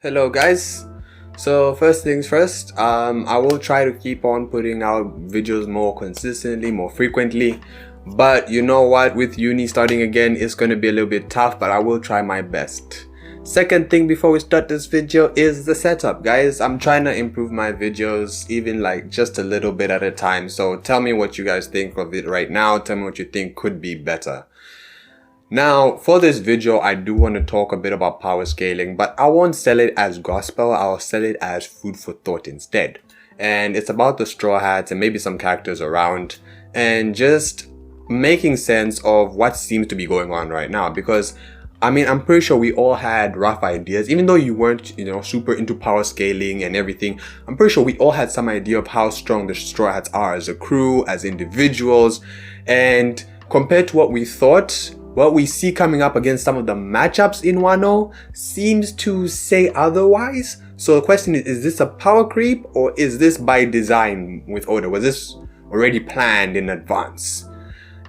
Hello guys. So first things first, I will try to keep on putting out videos more consistently, more frequently. But you know what, with uni starting again, it's going to be a little bit tough, but I will try my best. Second thing before we start this video is the setup, guys. I'm trying to improve my videos even like just a little bit at a time. So tell me what you guys think of it right now. Tell me what you think could be better. Now, for this video, I do want to talk a bit about power scaling, but I won't sell it as gospel. I'll sell it as food for thought instead. And it's about the Straw Hats and maybe some characters around and just making sense of what seems to be going on right now. Because, I mean, I'm pretty sure we all had rough ideas, even though you weren't, super into power scaling and everything. I'm pretty sure we all had some idea of how strong the Straw Hats are as a crew, as individuals. And compared to what we thought, what we see coming up against some of the matchups in Wano seems to say otherwise. So the question is this a power creep or is this by design with Oda? Was this already planned in advance?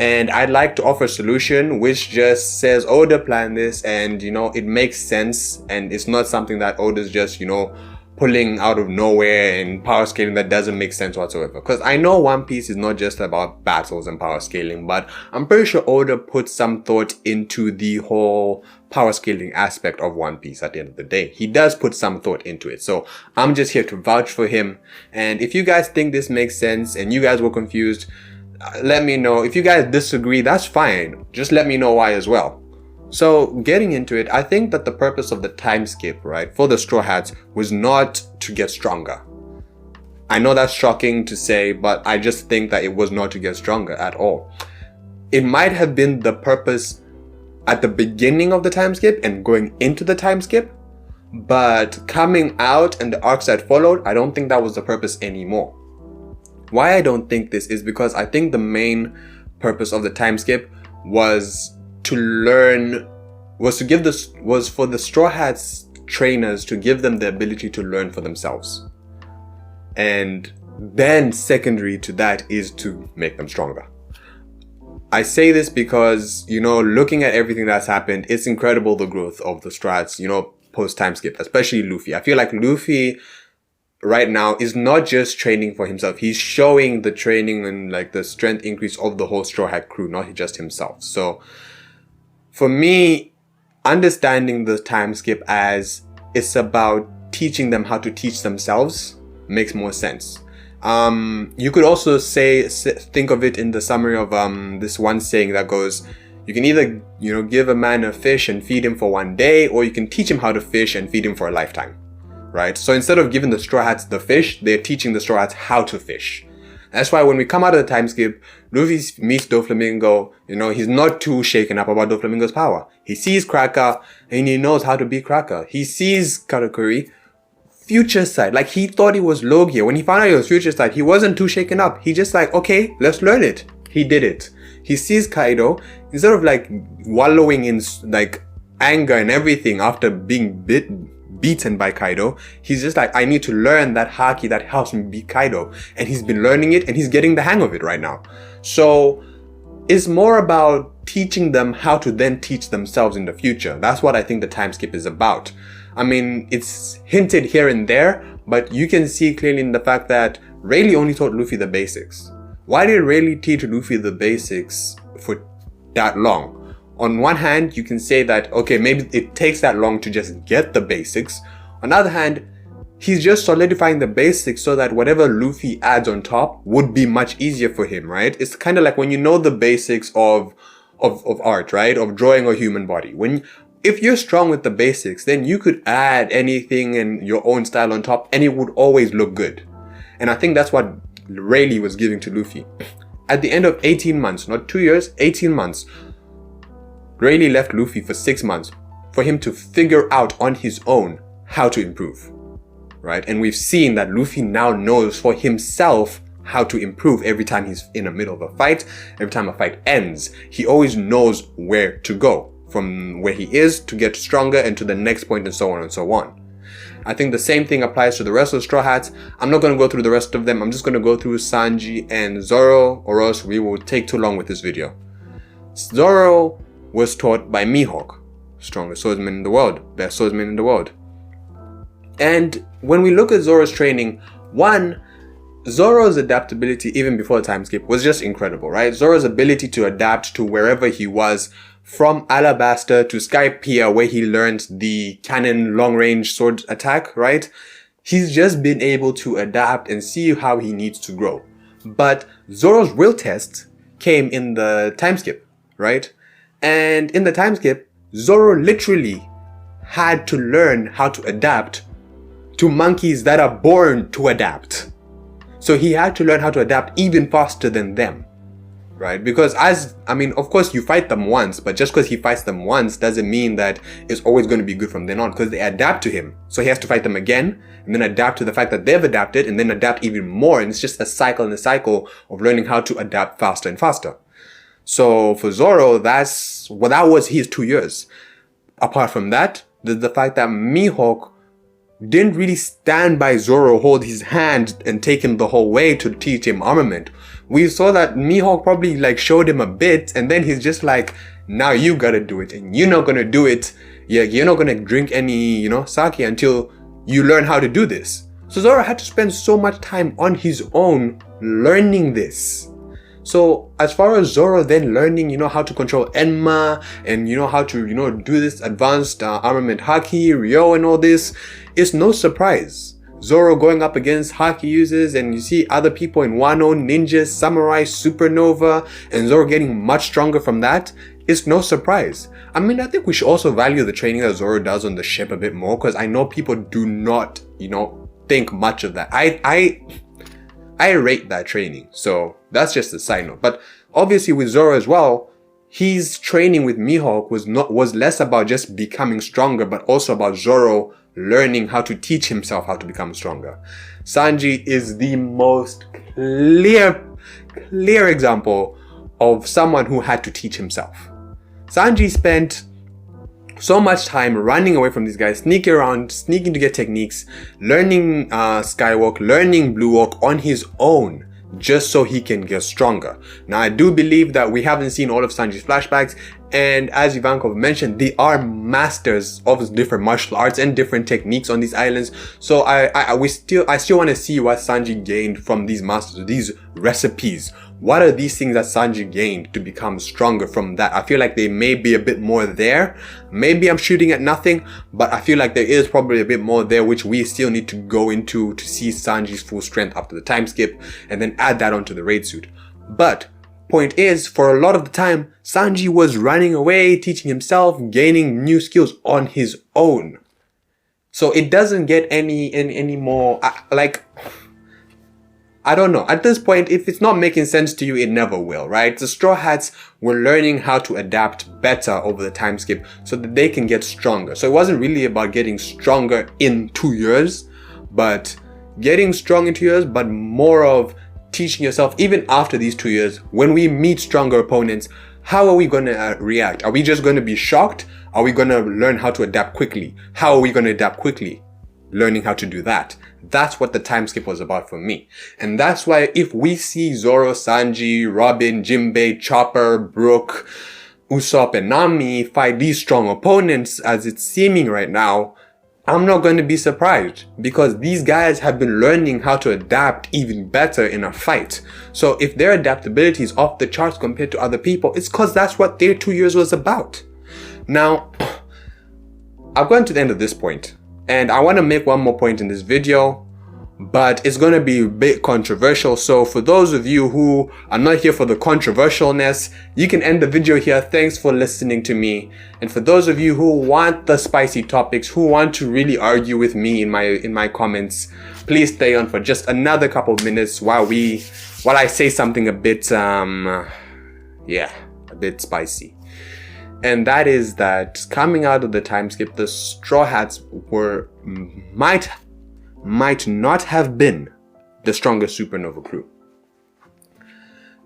And I'd like to offer a solution which just says Oda planned this and, it makes sense and it's not something that Oda's just, pulling out of nowhere and power scaling that doesn't make sense whatsoever. Because I know One Piece is not just about battles and power scaling, but I'm pretty sure Oda put some thought into the whole power scaling aspect of One Piece at the end of the day. He does put some thought into it. So I'm just here to vouch for him. And if you guys think this makes sense and you guys were confused, let me know. If you guys disagree, that's fine. Just let me know why as well. So getting into it, I think that the purpose of the time skip, right, for the Straw Hats was not to get stronger. I know that's shocking to say, but I just think that it was not to get stronger at all. It might have been the purpose at the beginning of the time skip and going into the time skip, but coming out and the arcs that followed, I don't think that was the purpose anymore. Why I don't think this is because I think the main purpose of the time skip was to learn, was for the Straw Hats trainers to give them the ability to learn for themselves. And then secondary to that is to make them stronger. I say this because, looking at everything that's happened, it's incredible the growth of the Straw Hats, post time skip, especially Luffy. I feel like Luffy right now is not just training for himself. He's showing the training and like the strength increase of the whole Straw Hat crew, not just himself. So for me, understanding the time skip as it's about teaching them how to teach themselves makes more sense. You could also think of it in the summary of this one saying that goes, you can either, give a man a fish and feed him for one day, or you can teach him how to fish and feed him for a lifetime, right? So instead of giving the Straw Hats the fish, they're teaching the Straw Hats how to fish. That's why when we come out of the time skip, Luffy meets Doflamingo, he's not too shaken up about Doflamingo's power. He sees Cracker and he knows how to beat Cracker. He sees Katakuri, future sight. Like he thought he was Logia. When he found out he was future sight, he wasn't too shaken up. He just like, okay, let's learn it. He did it. He sees Kaido, instead of like wallowing in like anger and everything after being beaten by Kaido, he's just like, I need to learn that haki that helps me beat Kaido. And he's been learning it and he's getting the hang of it right now. So it's more about teaching them how to then teach themselves in the future. That's what I think the time skip is about. I mean, it's hinted here and there, but you can see clearly in the fact that Rayleigh only taught Luffy the basics. Why did Rayleigh teach Luffy the basics for that long? On one hand, you can say that, okay, maybe it takes that long to just get the basics. On the other hand, he's just solidifying the basics so that whatever Luffy adds on top would be much easier for him, right? It's kind of like when you know the basics of art, right? Of drawing a human body. If you're strong with the basics, then you could add anything in your own style on top and it would always look good. And I think that's what Rayleigh was giving to Luffy. At the end of 18 months, not 2 years, 18 months, Rayleigh left Luffy for 6 months for him to figure out on his own how to improve, right? And we've seen that Luffy now knows for himself how to improve every time he's in the middle of a fight. Every time a fight ends, he always knows where to go from where he is to get stronger and to the next point and so on and so on. I think the same thing applies to the rest of the Straw Hats. I'm not going to go through the rest of them. I'm just going to go through Sanji and Zoro, or else we will take too long with this video. Zoro was taught by Mihawk, strongest swordsman in the world, best swordsman in the world. And when we look at Zoro's training, one, Zoro's adaptability even before the time skip was just incredible, right? Zoro's ability to adapt to wherever he was, from Alabasta to Skypiea, where he learned the cannon long-range sword attack, right? He's just been able to adapt and see how he needs to grow. But Zoro's real test came in the time skip, right? And in the time skip, Zoro literally had to learn how to adapt to monkeys that are born to adapt. So he had to learn how to adapt even faster than them, right? Because of course you fight them once, but just because he fights them once doesn't mean that it's always going to be good from then on, because they adapt to him. So he has to fight them again and then adapt to the fact that they've adapted and then adapt even more. And it's just a cycle and a cycle of learning how to adapt faster and faster. So for Zoro, that was his 2 years. Apart from that, there's the fact that Mihawk didn't really stand by Zoro, hold his hand and take him the whole way to teach him armament. We saw that Mihawk probably showed him a bit, and then he's just like, now you gotta do it, and you're not gonna do it. Yeah, you're not gonna drink any, sake until you learn how to do this. So Zoro had to spend so much time on his own learning this. So as far as Zoro then learning, how to control Enma and, how to, do this advanced armament haki, Ryo and all this, it's no surprise. Zoro going up against haki users, and you see other people in Wano, ninjas, samurai, supernova, and Zoro getting much stronger from that. It's no surprise. I think we should also value the training that Zoro does on the ship a bit more, because I know people do not, think much of that. I rate that training, so that's just a side note. But obviously with Zoro as well, his training with Mihawk was less about just becoming stronger, but also about Zoro learning how to teach himself how to become stronger. Sanji is the most clear example of someone who had to teach himself. Sanji spent so much time running away from these guys, sneaking around, sneaking to get techniques, learning Skywalk, learning Blue Walk on his own, just so he can get stronger. Now, I do believe that we haven't seen all of Sanji's flashbacks, and as Ivankov mentioned, they are masters of different martial arts and different techniques on these islands. So I still want to see what Sanji gained from these masters, these recipes. What are these things that Sanji gained to become stronger from that? I feel like they may be a bit more there. Maybe I'm shooting at nothing, but I feel like there is probably a bit more there which we still need to go into to see Sanji's full strength after the time skip, and then add that onto the raid suit. But point is, for a lot of the time, Sanji was running away, teaching himself, gaining new skills on his own. So it doesn't get any more, I don't know. At this point, if it's not making sense to you, it never will, right? The Straw Hats were learning how to adapt better over the time skip so that they can get stronger. So it wasn't really about getting stronger in 2 years, but getting strong in 2 years, but more of teaching yourself, even after these 2 years, when we meet stronger opponents, how are we going to react? Are we just going to be shocked? Are we going to learn how to adapt quickly? How are we going to adapt quickly? Learning how to do that. That's what the time skip was about for me. And that's why if we see Zoro, Sanji, Robin, Jinbei, Chopper, Brook, Usopp, and Nami fight these strong opponents as it's seeming right now, I'm not going to be surprised, because these guys have been learning how to adapt even better in a fight. So if their adaptability is off the charts compared to other people, it's because that's what their 2 years was about. Now, I've gotten to the end of this point, and I want to make one more point in this video, but it's going to be a bit controversial. So for those of you who are not here for the controversialness, you can end the video here. Thanks for listening to me. And for those of you who want the spicy topics, who want to really argue with me in my comments, please stay on for just another couple of minutes while I say something a bit a bit spicy. And that is that coming out of the time skip, the Straw Hats might not have been the strongest supernova crew.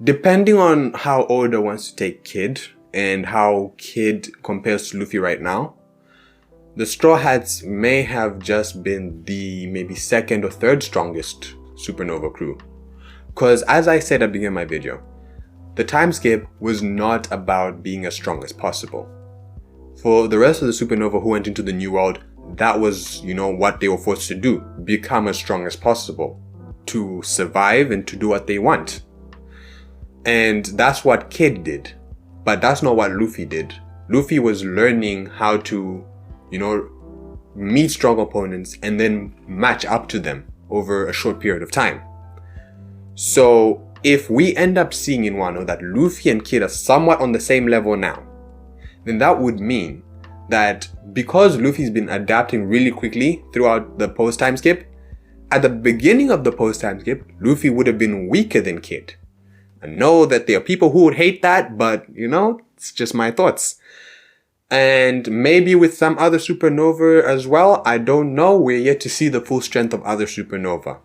Depending on how Oda wants to take Kid and how Kid compares to Luffy right now, the Straw Hats may have just been the maybe second or third strongest supernova crew. Because as I said at the beginning of my video, the time skip was not about being as strong as possible. For the rest of the supernova who went into the New World, that was, you know, what they were forced to do. Become as strong as possible to survive and to do what they want. And that's what Kid did. But that's not what Luffy did. Luffy was learning how to, you know, meet strong opponents and then match up to them over a short period of time. So if we end up seeing in Wano that Luffy and Kid are somewhat on the same level now, then that would mean that because Luffy's been adapting really quickly throughout the post-time skip, at the beginning of the post-time skip, Luffy would have been weaker than Kid. I know that there are people who would hate that, but you know, it's just my thoughts. And maybe with some other supernova as well, I don't know, we're yet to see the full strength of other supernova.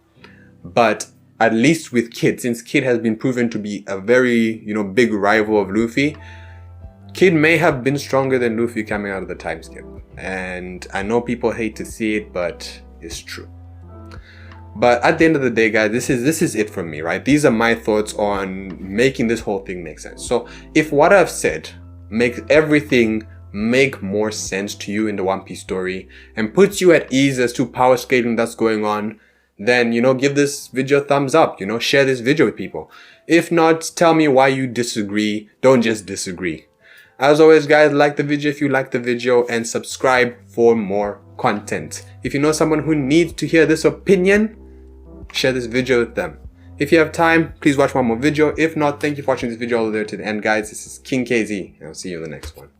But at least with Kid, since Kid has been proven to be a very, you know, big rival of Luffy, Kid may have been stronger than Luffy coming out of the time skip. And I know people hate to see it, but it's true. But at the end of the day, guys, this is it from me, right? These are my thoughts on making this whole thing make sense. So if what I've said makes everything make more sense to you in the One Piece story and puts you at ease as to power scaling that's going on, then, you know, give this video a thumbs up, you know, share this video with people. If not, tell me why you disagree. Don't just disagree. As always, guys, like the video if you like the video and subscribe for more content. If you know someone who needs to hear this opinion, share this video with them. If you have time, please watch one more video. If not, thank you for watching this video all the way to the end, guys. This is King KZ, and I'll see you in the next one.